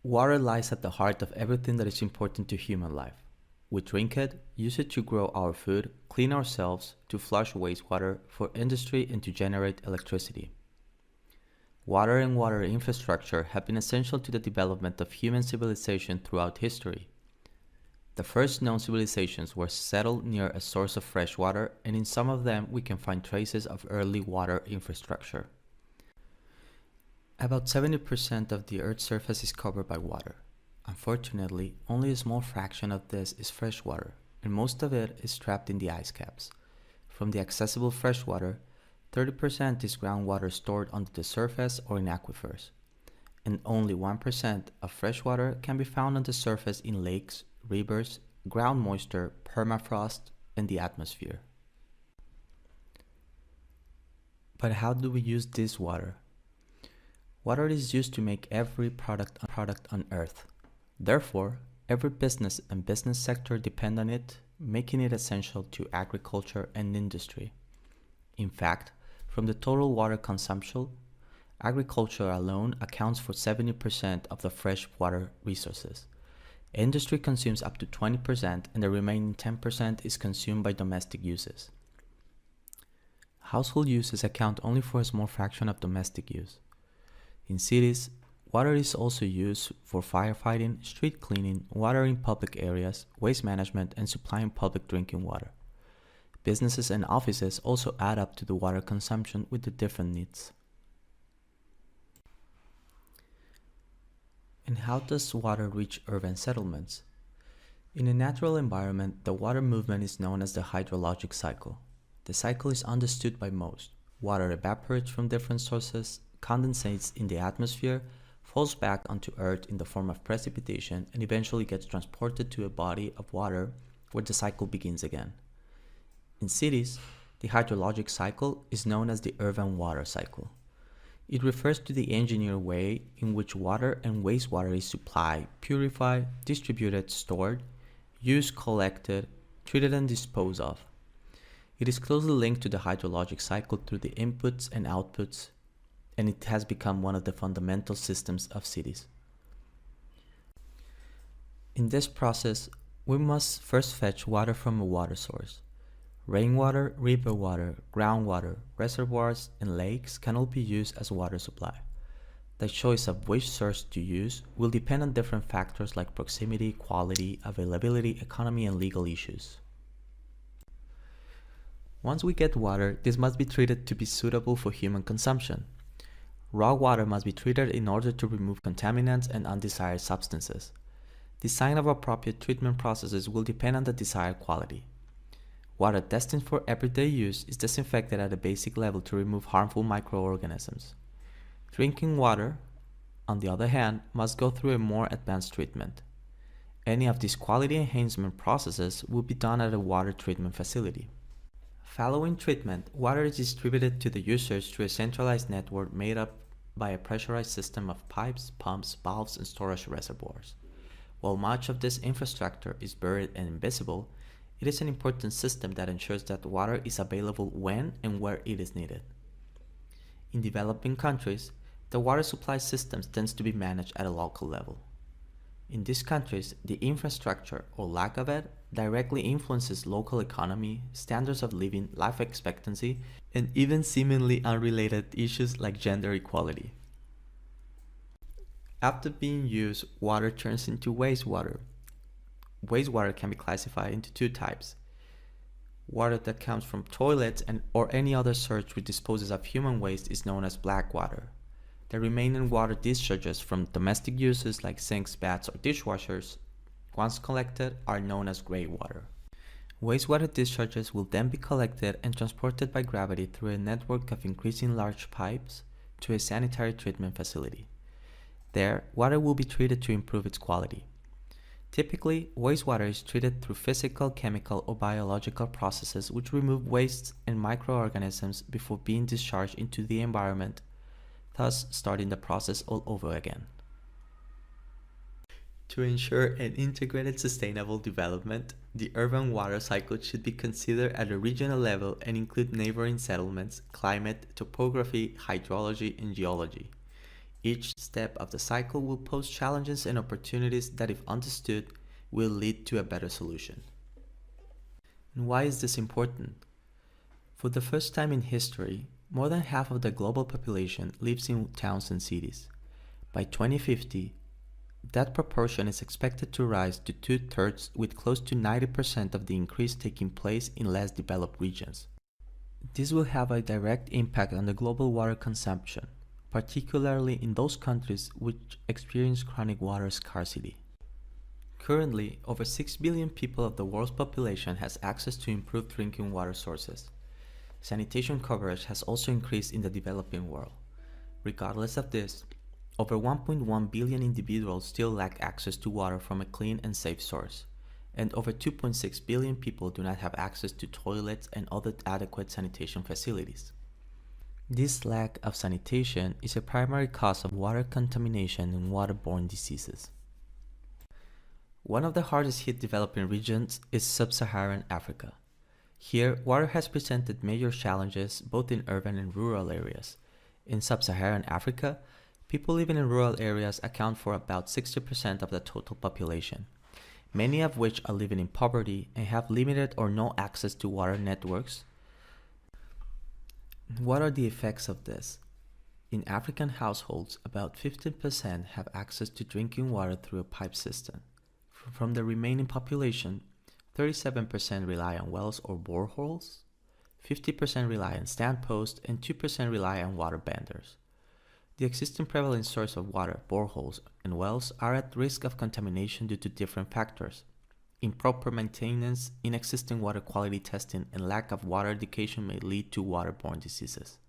Water lies at the heart of everything that is important to human life. We drink it, use it to grow our food, clean ourselves, to flush wastewater for industry, and to generate electricity. Water and water infrastructure have been essential to the development of human civilization throughout history. The first known civilizations were settled near a source of fresh water, and in some of them we can find traces of early water infrastructure. About 70% of the Earth's surface is covered by water. Unfortunately, only a small fraction of this is fresh water, and most of it is trapped in the ice caps. From the accessible fresh water, 30% is groundwater stored under the surface or in aquifers, and only 1% of fresh water can be found on the surface in lakes, rivers, ground moisture, permafrost, and the atmosphere. But how do we use this water? Water is used to make every product on Earth. Therefore, every business and business sector depend on it, making it essential to agriculture and industry. In fact, from the total water consumption, agriculture alone accounts for 70% of the fresh water resources. Industry consumes up to 20%, and the remaining 10% is consumed by domestic uses. Household uses account only for a small fraction of domestic use. In cities, water is also used for firefighting, street cleaning, watering public areas, waste management, and supplying public drinking water. Businesses and offices also add up to the water consumption with the different needs. And how does water reach urban settlements? In a natural environment, the water movement is known as the hydrologic cycle. The cycle is understood by most. Water evaporates from different sources, condensates in the atmosphere, falls back onto Earth in the form of precipitation, and eventually gets transported to a body of water where the cycle begins again. In cities, the hydrologic cycle is known as the urban water cycle. It refers to the engineered way in which water and wastewater is supplied, purified, distributed, stored, used, collected, treated, and disposed of. It is closely linked to the hydrologic cycle through the inputs and outputs, and it has become one of the fundamental systems of cities. In this process, we must first fetch water from a water source. Rainwater, river water, groundwater, reservoirs, and lakes can all be used as water supply. The choice of which source to use will depend on different factors like proximity, quality, availability, economy, and legal issues. Once we get water, this must be treated to be suitable for human consumption. Raw water must be treated in order to remove contaminants and undesired substances. Design of appropriate treatment processes will depend on the desired quality. Water destined for everyday use is disinfected at a basic level to remove harmful microorganisms. Drinking water, on the other hand, must go through a more advanced treatment. Any of these quality enhancement processes will be done at a water treatment facility. Following treatment, water is distributed to the users through a centralized network made up by a pressurized system of pipes, pumps, valves, and storage reservoirs. While much of this infrastructure is buried and invisible, it is an important system that ensures that water is available when and where it is needed. In developing countries, the water supply systems tends to be managed at a local level. In these countries, the infrastructure, or lack of it, directly influences local economy, standards of living, life expectancy, and even seemingly unrelated issues like gender equality. After being used, water turns into wastewater. Wastewater can be classified into two types. Water that comes from toilets or any other source which disposes of human waste is known as black water. The remaining water discharges from domestic uses like sinks, baths, or dishwashers, once collected, are known as gray water. Wastewater discharges will then be collected and transported by gravity through a network of increasing large pipes to a sanitary treatment facility. There, water will be treated to improve its quality. Typically, wastewater is treated through physical, chemical, or biological processes which remove wastes and microorganisms before being discharged into the environment, thus starting the process all over again. To ensure an integrated sustainable development, the urban water cycle should be considered at a regional level and include neighboring settlements, climate, topography, hydrology, and geology. Each step of the cycle will pose challenges and opportunities that, if understood, will lead to a better solution. And why is this important? For the first time in history, more than half of the global population lives in towns and cities. By 2050, that proportion is expected to rise to two-thirds, with close to 90% of the increase taking place in less developed regions. This will have a direct impact on the global water consumption, particularly in those countries which experience chronic water scarcity. Currently, over 6 billion people of the world's population has access to improved drinking water sources. Sanitation coverage has also increased in the developing world. Regardless of this, over 1.1 billion individuals still lack access to water from a clean and safe source, and over 2.6 billion people do not have access to toilets and other adequate sanitation facilities. This lack of sanitation is a primary cause of water contamination and waterborne diseases. One of the hardest hit developing regions is Sub-Saharan Africa. Here, water has presented major challenges both in urban and rural areas. In Sub-Saharan Africa, people living in rural areas account for about 60% of the total population, many of which are living in poverty and have limited or no access to water networks. What are the effects of this? In African households, about 15% have access to drinking water through a pipe system. From the remaining population, 37% rely on wells or boreholes, 50% rely on standposts, and 2% rely on water benders. The existing prevalent source of water, boreholes, and wells are at risk of contamination due to different factors. Improper maintenance, inexistent water quality testing, and lack of water education may lead to waterborne diseases.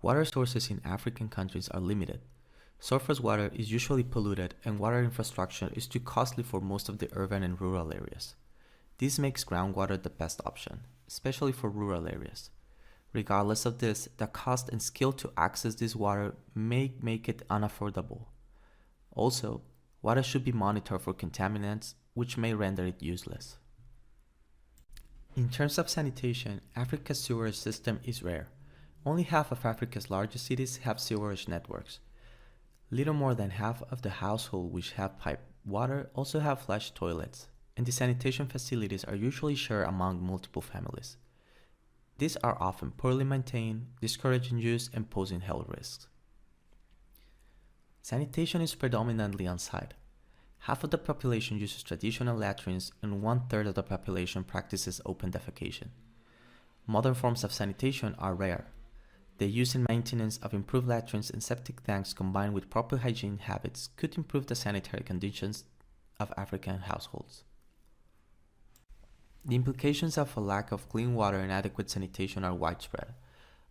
Water sources in African countries are limited. Surface water is usually polluted, and water infrastructure is too costly for most of the urban and rural areas. This makes groundwater the best option, especially for rural areas. Regardless of this, the cost and skill to access this water may make it unaffordable. Also, water should be monitored for contaminants, which may render it useless. In terms of sanitation, Africa's sewerage system is rare. Only half of Africa's largest cities have sewerage networks. Little more than half of the households which have piped water also have flush toilets, and the sanitation facilities are usually shared among multiple families. These are often poorly maintained, discouraging use, and posing health risks. Sanitation is predominantly on-site. Half of the population uses traditional latrines, and 1/3 of the population practices open defecation. Modern forms of sanitation are rare. The use and maintenance of improved latrines and septic tanks combined with proper hygiene habits could improve the sanitary conditions of African households. The implications of a lack of clean water and adequate sanitation are widespread.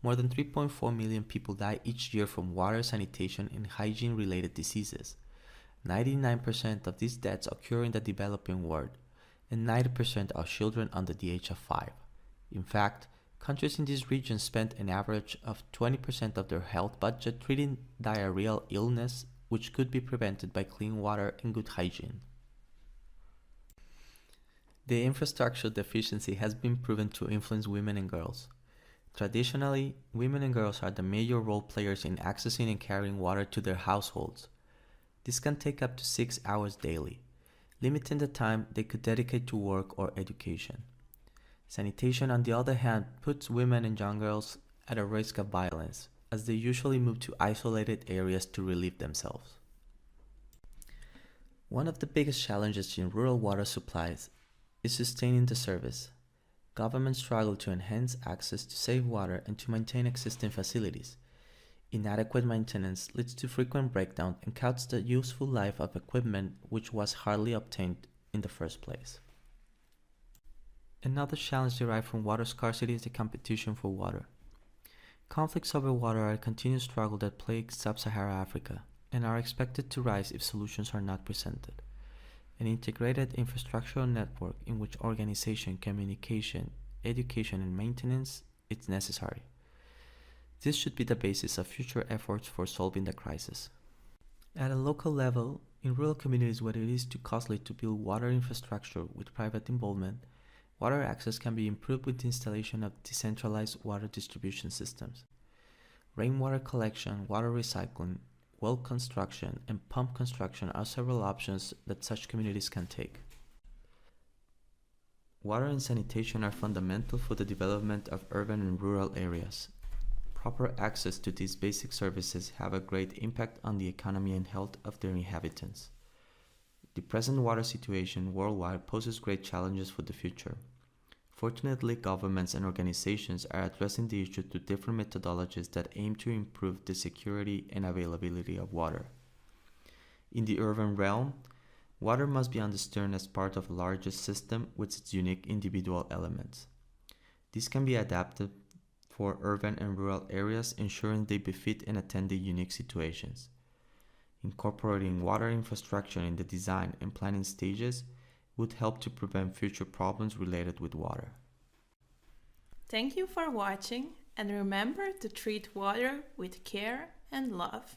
More than 3.4 million people die each year from water, sanitation, and hygiene-related diseases. 99% of these deaths occur in the developing world, and 90% are children under the age of 5. In fact, countries in these regions spend an average of 20% of their health budget treating diarrheal illness, which could be prevented by clean water and good hygiene. The infrastructure deficiency has been proven to influence women and girls. Traditionally, women and girls are the major role players in accessing and carrying water to their households. This can take up to 6 hours daily, limiting the time they could dedicate to work or education. Sanitation, on the other hand, puts women and young girls at a risk of violence, as they usually move to isolated areas to relieve themselves. One of the biggest challenges in rural water supplies is sustaining the service. Governments struggle to enhance access to safe water and to maintain existing facilities. Inadequate maintenance leads to frequent breakdown and cuts the useful life of equipment which was hardly obtained in the first place. Another challenge derived from water scarcity is the competition for water. Conflicts over water are a continuous struggle that plagues Sub-Saharan Africa and are expected to rise if solutions are not presented. An integrated infrastructural network in which organization, communication, education, and maintenance is necessary. This should be the basis of future efforts for solving the crisis. At a local level, in rural communities where it is too costly to build water infrastructure with private involvement, water access can be improved with the installation of decentralized water distribution systems. Rainwater collection, water recycling, well construction, and pump construction are several options that such communities can take. Water and sanitation are fundamental for the development of urban and rural areas. Proper access to these basic services have a great impact on the economy and health of their inhabitants. The present water situation worldwide poses great challenges for the future. Fortunately, governments and organizations are addressing the issue through different methodologies that aim to improve the security and availability of water. In the urban realm, water must be understood as part of a larger system with its unique individual elements. This can be adapted for urban and rural areas, ensuring they befit and attend the unique situations. Incorporating water infrastructure in the design and planning stages would help to prevent future problems related with water. Thank you for watching, and remember to treat water with care and love.